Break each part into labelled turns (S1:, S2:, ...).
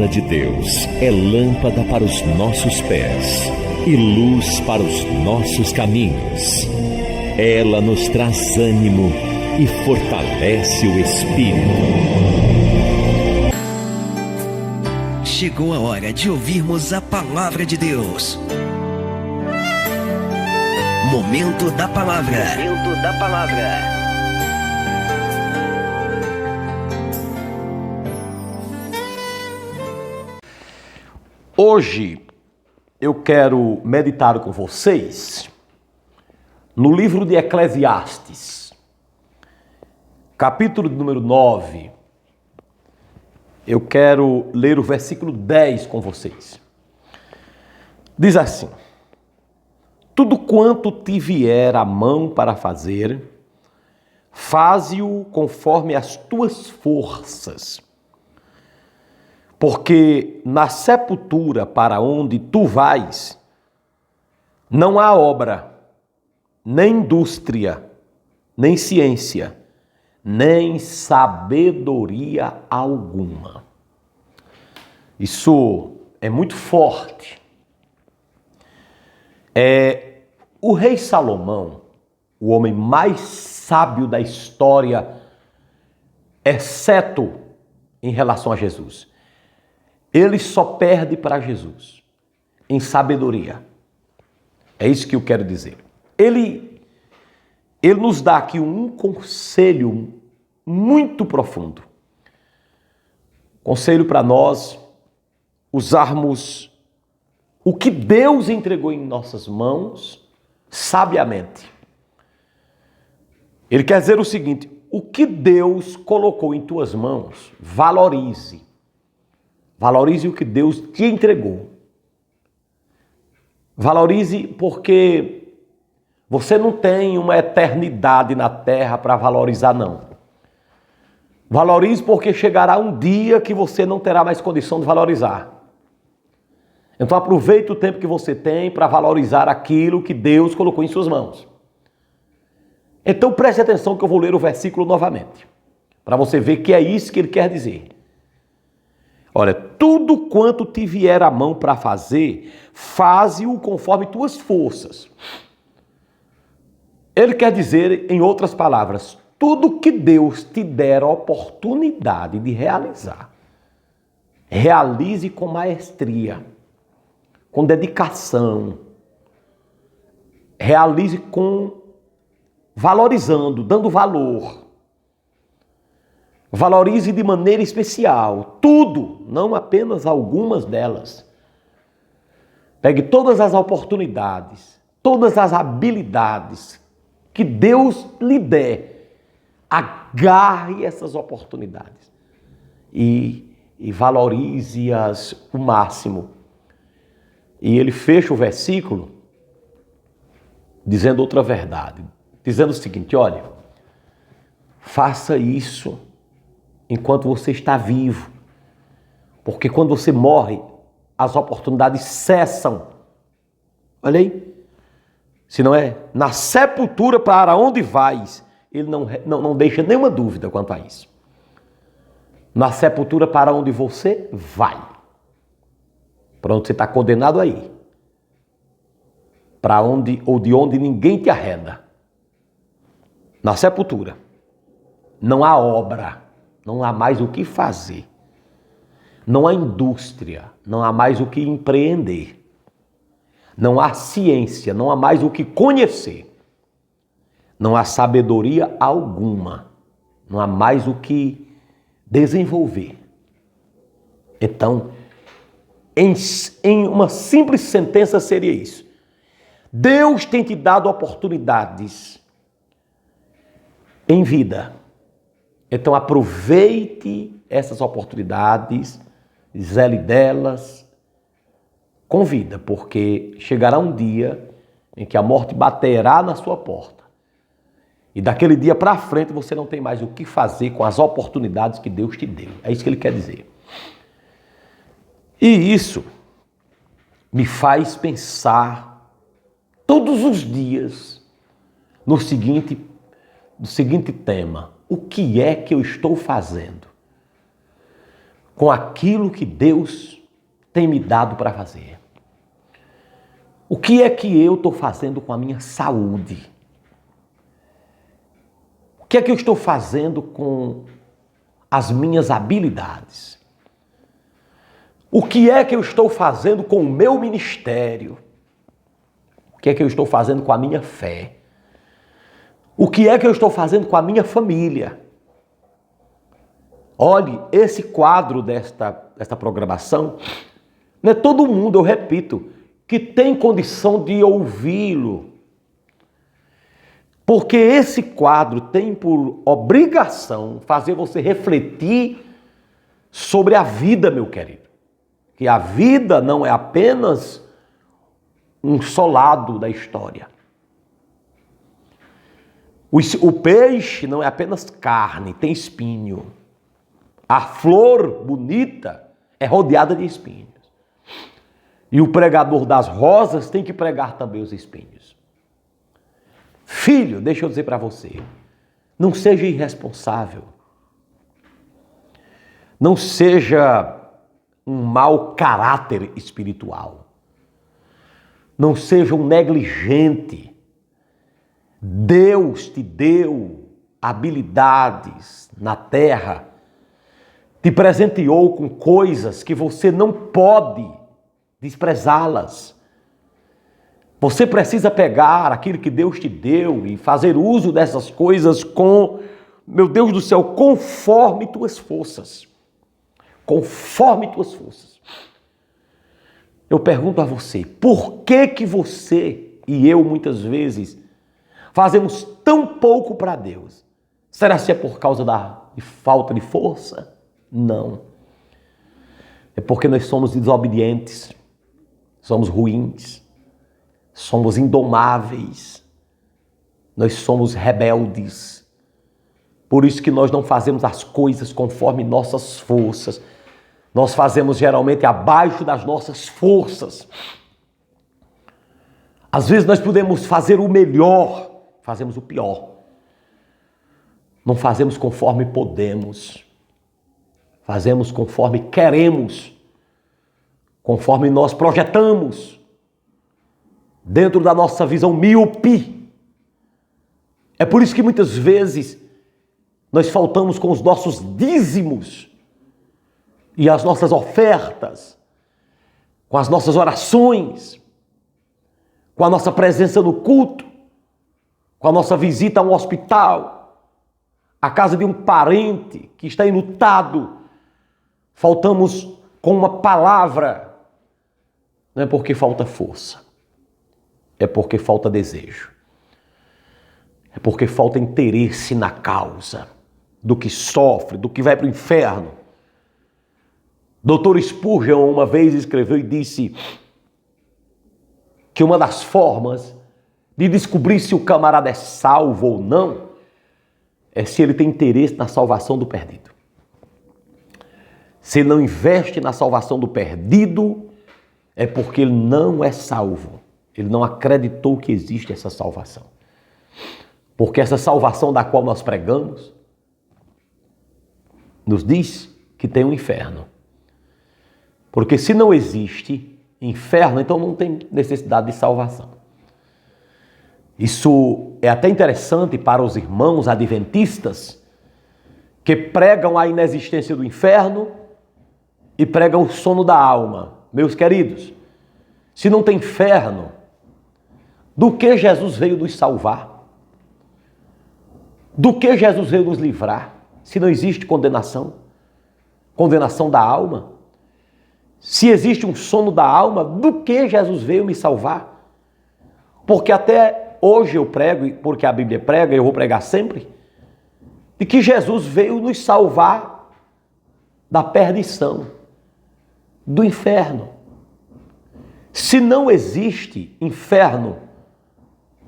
S1: palavra de Deus é lâmpada para os nossos pés e luz para os nossos caminhos. Ela nos traz ânimo e fortalece o espírito.
S2: Chegou a hora de ouvirmos a palavra de Deus. Momento da palavra. Momento da palavra.
S3: Hoje eu quero meditar com vocês no livro de Eclesiastes, capítulo número 9. Eu quero ler o versículo 10 com vocês. Diz assim: tudo quanto te vier a mão para fazer, faze-o conforme as tuas forças. Porque na sepultura para onde tu vais, não há obra, nem indústria, nem ciência, nem sabedoria alguma. Isso é muito forte. O rei Salomão, o homem mais sábio da história, exceto em relação a Jesus, ele só perde para Jesus em sabedoria. É isso que eu quero dizer. Ele nos dá aqui um conselho muito profundo. Conselho para nós usarmos o que Deus entregou em nossas mãos sabiamente. Ele quer dizer o seguinte: o que Deus colocou em tuas mãos, valorize. Valorize o que Deus te entregou. Valorize porque você não tem uma eternidade na terra para valorizar, não. Valorize porque chegará um dia que você não terá mais condição de valorizar. Então aproveite o tempo que você tem para valorizar aquilo que Deus colocou em suas mãos. Então preste atenção que eu vou ler o versículo novamente, para você ver que é isso que ele quer dizer. Olha, tudo quanto te vier a mão para fazer, faze-o conforme tuas forças. Ele quer dizer, em outras palavras, tudo que Deus te der a oportunidade de realizar, realize com maestria, com dedicação, realize valorizando, dando valor. Valorize de maneira especial tudo, não apenas algumas delas. Pegue todas as oportunidades, todas as habilidades que Deus lhe der. Agarre essas oportunidades e valorize-as o máximo. E ele fecha o versículo dizendo outra verdade, dizendo o seguinte: olha, faça isso enquanto você está vivo, porque quando você morre, as oportunidades cessam. Olha aí, se não é na sepultura para onde vais, ele não deixa nenhuma dúvida quanto a isso. Na sepultura para onde você vai, para onde você está condenado aí, para onde ou de onde ninguém te arreda. Na sepultura não há obra, não há mais o que fazer. Não há indústria, não há mais o que empreender. Não há ciência, não há mais o que conhecer. Não há sabedoria alguma. Não há mais o que desenvolver. Então, em uma simples sentença seria isso: Deus tem te dado oportunidades em vida. Então aproveite essas oportunidades, zele delas, com vida, porque chegará um dia em que a morte baterá na sua porta. E daquele dia para frente você não tem mais o que fazer com as oportunidades que Deus te deu. É isso que ele quer dizer. E isso me faz pensar todos os dias no seguinte tema: o que é que eu estou fazendo com aquilo que Deus tem me dado para fazer. O que é que eu estou fazendo com a minha saúde? O que é que eu estou fazendo com as minhas habilidades? O que é que eu estou fazendo com o meu ministério? O que é que eu estou fazendo com a minha fé? O que é que eu estou fazendo com a minha família? Olhe, esse quadro desta programação, não é todo mundo, eu repito, que tem condição de ouvi-lo. Porque esse quadro tem por obrigação fazer você refletir sobre a vida, meu querido. Que a vida não é apenas um só lado da história. O peixe não é apenas carne, tem espinho. A flor bonita é rodeada de espinhos. E o pregador das rosas tem que pregar também os espinhos. Filho, deixa eu dizer para você, não seja irresponsável. Não seja um mau caráter espiritual. Não seja um negligente. Deus te deu habilidades na terra, te presenteou com coisas que você não pode desprezá-las. Você precisa pegar aquilo que Deus te deu e fazer uso dessas coisas com, meu Deus do céu, conforme tuas forças. Conforme tuas forças. Eu pergunto a você, por que você e eu muitas vezes fazemos tão pouco para Deus? Será que é por causa de falta de força? Não. É porque nós somos desobedientes, somos ruins, somos indomáveis, nós somos rebeldes. Por isso que nós não fazemos as coisas conforme nossas forças. Nós fazemos geralmente abaixo das nossas forças. Às vezes nós podemos fazer o melhor, fazemos o pior. Não fazemos conforme podemos. Fazemos conforme queremos. Conforme nós projetamos. Dentro da nossa visão míope. É por isso que muitas vezes nós faltamos com os nossos dízimos e as nossas ofertas, com as nossas orações, com a nossa presença no culto, com a nossa visita a um hospital, à casa de um parente que está enlutado. Faltamos com uma palavra. Não é porque falta força, é porque falta desejo, é porque falta interesse na causa do que sofre, do que vai para o inferno. Dr. Spurgeon uma vez escreveu e disse que uma das formas de descobrir se o camarada é salvo ou não é se ele tem interesse na salvação do perdido. Se ele não investe na salvação do perdido, é porque ele não é salvo. Ele não acreditou que existe essa salvação. Porque essa salvação da qual nós pregamos nos diz que tem um inferno. Porque se não existe inferno, então não tem necessidade de salvação. Isso é até interessante para os irmãos adventistas que pregam a inexistência do inferno e pregam o sono da alma. Meus queridos, se não tem inferno, do que Jesus veio nos salvar? Do que Jesus veio nos livrar? Se não existe condenação, condenação da alma. Se existe um sono da alma, do que Jesus veio me salvar? Porque até hoje eu prego, porque a Bíblia prega, eu vou pregar sempre, de que Jesus veio nos salvar da perdição, do inferno. Se não existe inferno,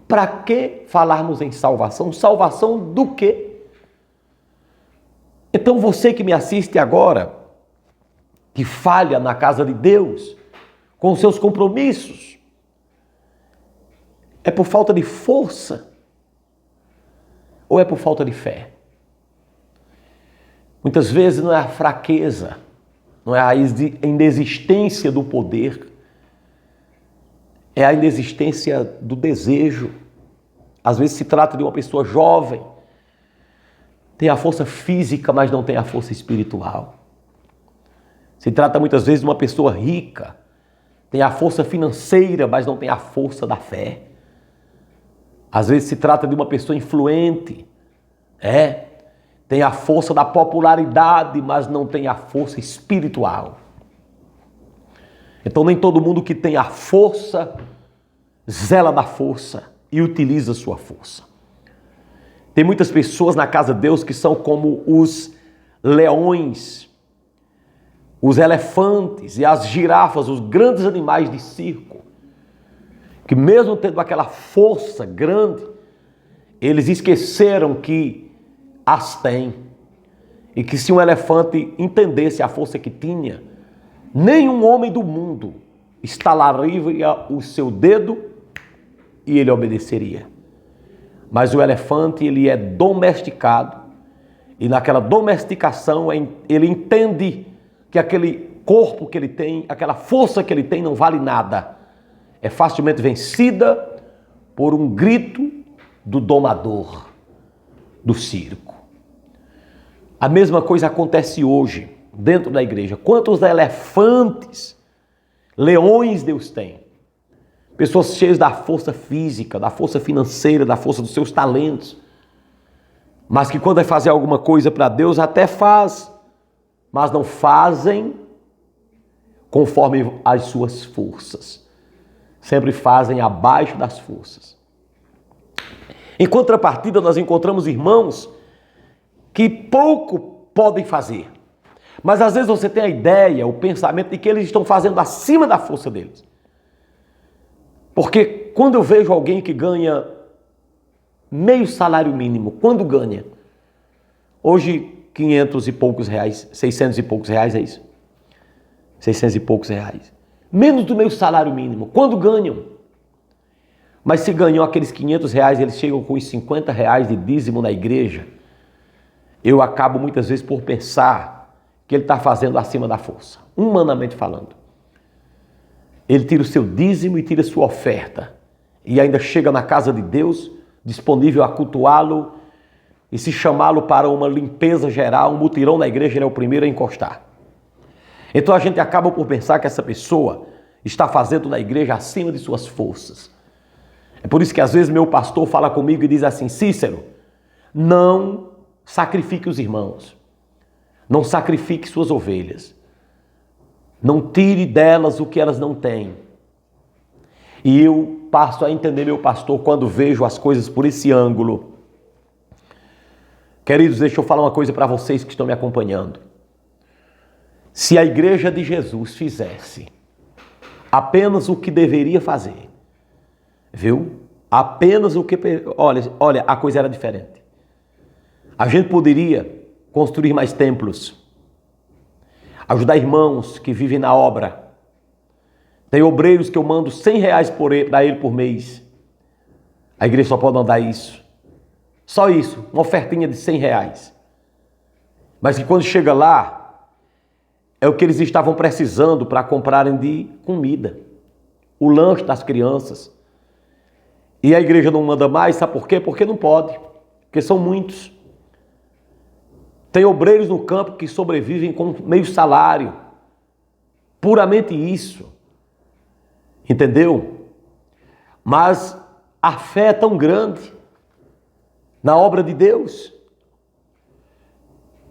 S3: para que falarmos em salvação? Salvação do quê? Então você que me assiste agora, que falha na casa de Deus, com os seus compromissos, é por falta de força ou é por falta de fé? Muitas vezes não é a fraqueza, não é a raiz de inexistência do poder, é a inexistência do desejo. Às vezes se trata de uma pessoa jovem, tem a força física, mas não tem a força espiritual. Se trata muitas vezes de uma pessoa rica, tem a força financeira, mas não tem a força da fé. Às vezes se trata de uma pessoa influente, tem a força da popularidade, mas não tem a força espiritual. Então nem todo mundo que tem a força, zela da força e utiliza a sua força. Tem muitas pessoas na casa de Deus que são como os leões, os elefantes e as girafas, os grandes animais de circo, que mesmo tendo aquela força grande, eles esqueceram que as têm. E que se um elefante entendesse a força que tinha, nenhum homem do mundo estalaria o seu dedo e ele obedeceria. Mas o elefante, ele é domesticado, e naquela domesticação ele entende que aquele corpo que ele tem, aquela força que ele tem não vale nada. É facilmente vencida por um grito do domador do circo. A mesma coisa acontece hoje dentro da igreja. Quantos elefantes, leões Deus tem? Pessoas cheias da força física, da força financeira, da força dos seus talentos, mas que quando vai fazer alguma coisa para Deus até faz, mas não fazem conforme as suas forças. Sempre fazem abaixo das forças. Em contrapartida, nós encontramos irmãos que pouco podem fazer. Mas às vezes você tem a ideia, o pensamento de que eles estão fazendo acima da força deles. Porque quando eu vejo alguém que ganha meio salário mínimo, quando ganha? Hoje, 500 e poucos reais, 600 e poucos reais, é isso? 600 e poucos reais. Menos do meio salário mínimo. Quando ganham? Mas se ganham aqueles 500 reais, eles chegam com os 50 reais de dízimo na igreja. Eu acabo muitas vezes por pensar que ele está fazendo acima da força, humanamente falando. Ele tira o seu dízimo e tira a sua oferta. E ainda chega na casa de Deus, disponível a cultuá-lo e se chamá-lo para uma limpeza geral, um mutirão na igreja, ele é o primeiro a encostar. Então a gente acaba por pensar que essa pessoa está fazendo na igreja acima de suas forças. É por isso que às vezes meu pastor fala comigo e diz assim: Cícero, não sacrifique os irmãos, não sacrifique suas ovelhas, não tire delas o que elas não têm. E eu passo a entender meu pastor quando vejo as coisas por esse ângulo. Queridos, deixa eu falar uma coisa para vocês que estão me acompanhando. Se a igreja de Jesus fizesse apenas o que deveria fazer, viu? Apenas o que... Olha, a coisa era diferente. A gente poderia construir mais templos, ajudar irmãos que vivem na obra. Tem obreiros que eu mando 100 reais para ele por mês. A igreja só pode mandar isso. Só isso, uma ofertinha de 100 reais. Mas que quando chega lá, é o que eles estavam precisando para comprarem de comida. O lanche das crianças. E a igreja não manda mais, sabe por quê? Porque não pode. Porque são muitos. Tem obreiros no campo que sobrevivem com meio salário. Puramente isso. Entendeu? Mas a fé é tão grande na obra de Deus.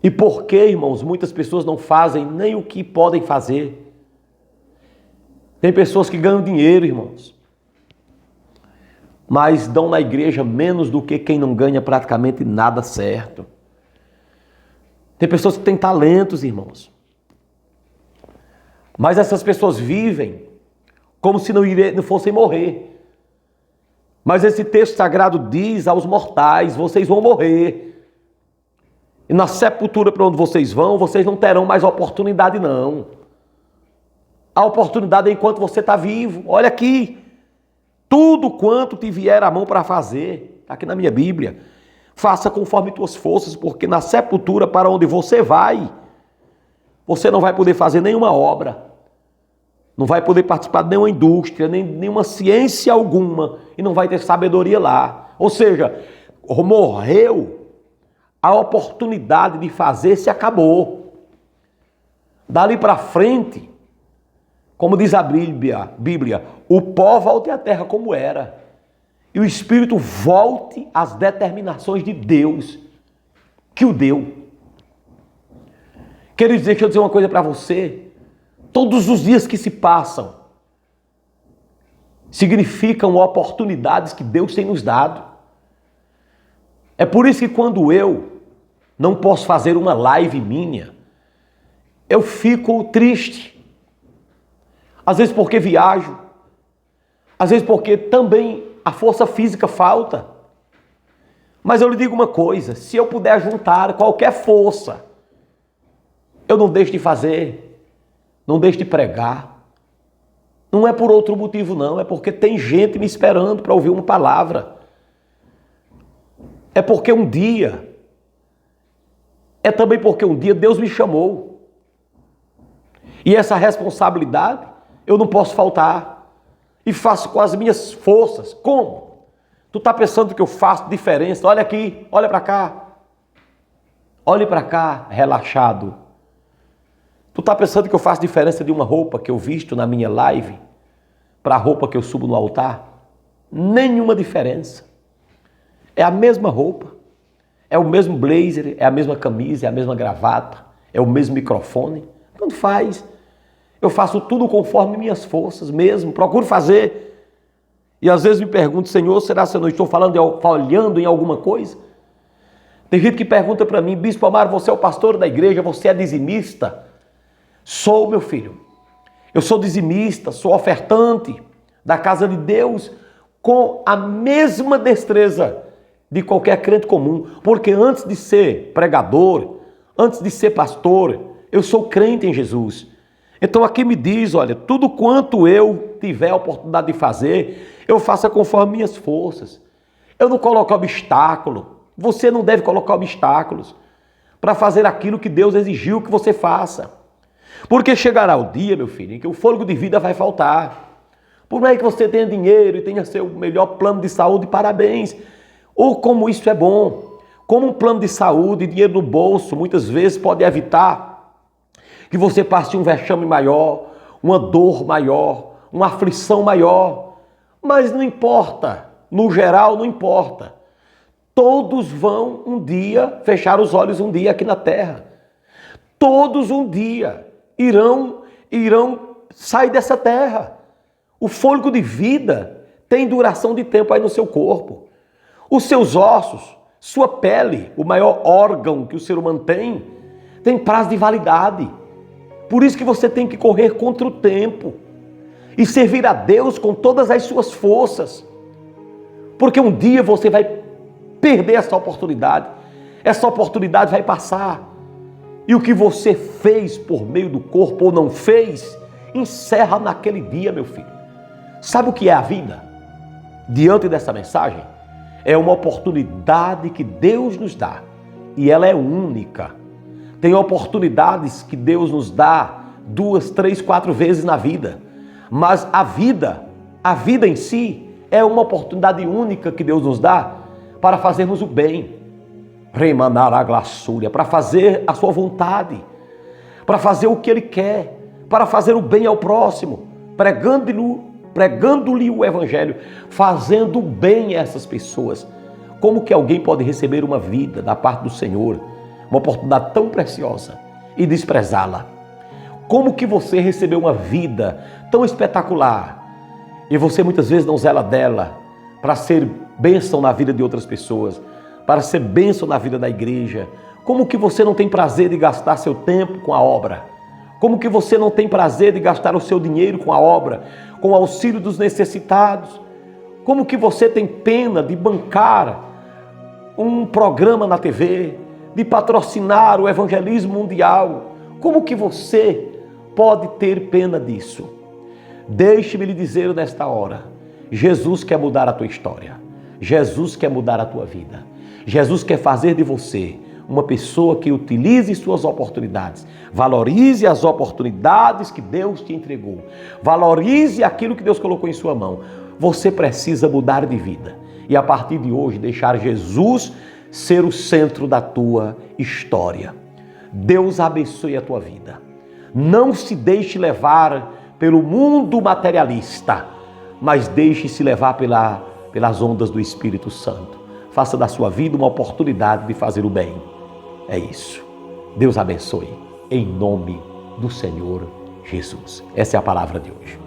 S3: E por que, irmãos, muitas pessoas não fazem nem o que podem fazer? Tem pessoas que ganham dinheiro, irmãos, mas dão na igreja menos do que quem não ganha praticamente nada certo. Tem pessoas que têm talentos, irmãos, mas essas pessoas vivem como se não fossem morrer. Mas esse texto sagrado diz aos mortais: vocês vão morrer. E na sepultura para onde vocês vão, vocês não terão mais oportunidade, não. A oportunidade é enquanto você está vivo. Olha aqui. Tudo quanto te vier a mão para fazer, está aqui na minha Bíblia, faça conforme tuas forças, porque na sepultura para onde você vai, Você não vai poder fazer nenhuma obra, não vai poder participar de nenhuma indústria, nem nenhuma ciência alguma, e não vai ter sabedoria lá. Ou seja, morreu, a oportunidade de fazer se acabou. Dali para frente, como diz a Bíblia, o pó volte à terra como era. E o Espírito volte às determinações de Deus, que o deu. Quero dizer, deixa eu dizer uma coisa para você. Todos os dias que se passam significam oportunidades que Deus tem nos dado. É por isso que quando eu não posso fazer uma live minha, eu fico triste. Às vezes porque viajo, às vezes porque também a força física falta. Mas eu lhe digo uma coisa, se eu puder juntar qualquer força, eu não deixo de fazer, não deixo de pregar. Não é por outro motivo não, é porque tem gente me esperando para ouvir uma palavra. É porque um dia, é também porque um dia Deus me chamou. E essa responsabilidade eu não posso faltar. E faço com as minhas forças. Como? Tu tá pensando que eu faço diferença? Olha aqui, olha para cá. Olhe para cá, relaxado. Tu tá pensando que eu faço diferença de uma roupa que eu visto na minha live para a roupa que eu subo no altar? Nenhuma diferença. É a mesma roupa, é o mesmo blazer, é a mesma camisa, é a mesma gravata, é o mesmo microfone. Tanto faz. Eu faço tudo conforme minhas forças mesmo, procuro fazer. E às vezes me pergunto, Senhor, será que eu não estou falhando em alguma coisa? Tem gente que pergunta para mim, Bispo Amaro, você é o pastor da igreja, você é dizimista? Sou, meu filho. Eu sou dizimista, sou ofertante da casa de Deus com a mesma destreza de qualquer crente comum. Porque antes de ser pregador, antes de ser pastor, eu sou crente em Jesus. Então aqui me diz, olha, tudo quanto eu tiver a oportunidade de fazer, eu faço conforme minhas forças. Eu não coloco obstáculo. Você não deve colocar obstáculos para fazer aquilo que Deus exigiu que você faça. Porque chegará o dia, meu filho, em que o fôlego de vida vai faltar. Por mais que você tenha dinheiro e tenha seu melhor plano de saúde, parabéns. Ou como isso é bom. Como um plano de saúde e dinheiro no bolso, muitas vezes pode evitar que você passe um vexame maior, uma dor maior, uma aflição maior. Mas não importa. No geral, não importa. Todos vão um dia fechar os olhos um dia aqui na terra. Todos um dia irão sair dessa terra. O fôlego de vida tem duração de tempo aí no seu corpo. Os seus ossos, sua pele, o maior órgão que o ser humano tem prazo de validade. Por isso que você tem que correr contra o tempo e servir a Deus com todas as suas forças. Porque um dia você vai perder essa oportunidade. Essa oportunidade vai passar. E o que você fez por meio do corpo ou não fez, encerra naquele dia, meu filho. Sabe o que é a vida? Diante dessa mensagem, é uma oportunidade que Deus nos dá. E ela é única. Tem oportunidades que Deus nos dá 2, 3, 4 vezes na vida. Mas a vida em si, é uma oportunidade única que Deus nos dá para fazermos o bem. Remanar a glaçúria, para fazer a sua vontade, para fazer o que Ele quer, para fazer o bem ao próximo, pregando-lhe o Evangelho, fazendo bem a essas pessoas. Como que alguém pode receber uma vida da parte do Senhor, uma oportunidade tão preciosa, e desprezá-la? Como que você recebeu uma vida tão espetacular e você muitas vezes não zela dela para ser bênção na vida de outras pessoas, para ser bênção na vida da igreja? Como que você não tem prazer de gastar seu tempo com a obra? Como que você não tem prazer de gastar o seu dinheiro com a obra, com o auxílio dos necessitados? Como que você tem pena de bancar um programa na TV, de patrocinar o evangelismo mundial? Como que você pode ter pena disso? Deixe-me lhe dizer nesta hora, Jesus quer mudar a tua história. Jesus quer mudar a tua vida. Jesus quer fazer de você uma pessoa que utilize suas oportunidades. Valorize as oportunidades que Deus te entregou. Valorize aquilo que Deus colocou em sua mão. Você precisa mudar de vida. E a partir de hoje deixar Jesus ser o centro da tua história. Deus abençoe a tua vida. Não se deixe levar pelo mundo materialista, mas deixe-se levar pelas ondas do Espírito Santo. Faça da sua vida uma oportunidade de fazer o bem. É isso. Deus abençoe. Em nome do Senhor Jesus. Essa é a palavra de hoje.